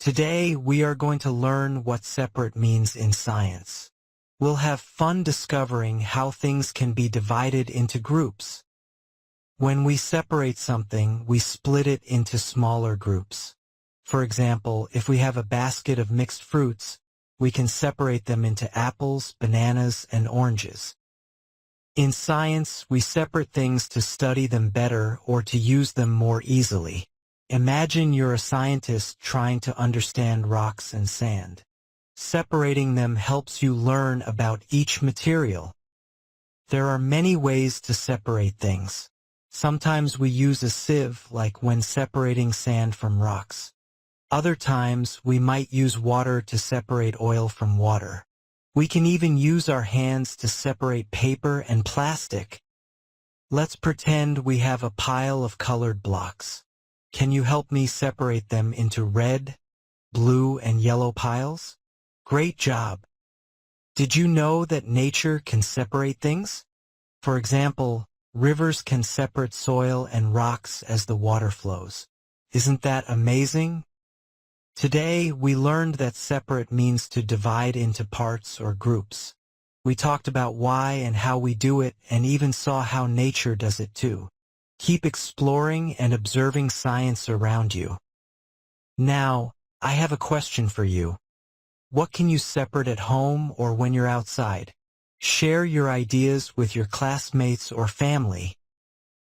Today, we are going to learn what separate means in science. We'll have fun discovering how things can be divided into groups. When we separate something, we split it into smaller groups. For example, if we have a basket of mixed fruits, we can separate them into apples, bananas, and oranges. In science, we separate things to study them better or to use them more easily. Imagine you're a scientist trying to understand rocks and sand. Separating them helps you learn about each material. There are many ways to separate things. Sometimes we use a sieve, like when separating sand from rocks. Other times, we might use water to separate oil from water. We can even use our hands to separate paper and plastic. Let's pretend we have a pile of colored blocks. Can you help me separate them into red, blue, and yellow piles? Great job! Did you know that nature can separate things? For example, rivers can separate soil and rocks as the water flows. Isn't that amazing? Today, we learned that separate means to divide into parts or groups. We talked about why and how we do it, and even saw how nature does it too. Keep exploring and observing science around you. Now, I have a question for you. What can you separate at home or when you're outside? Share your ideas with your classmates or family.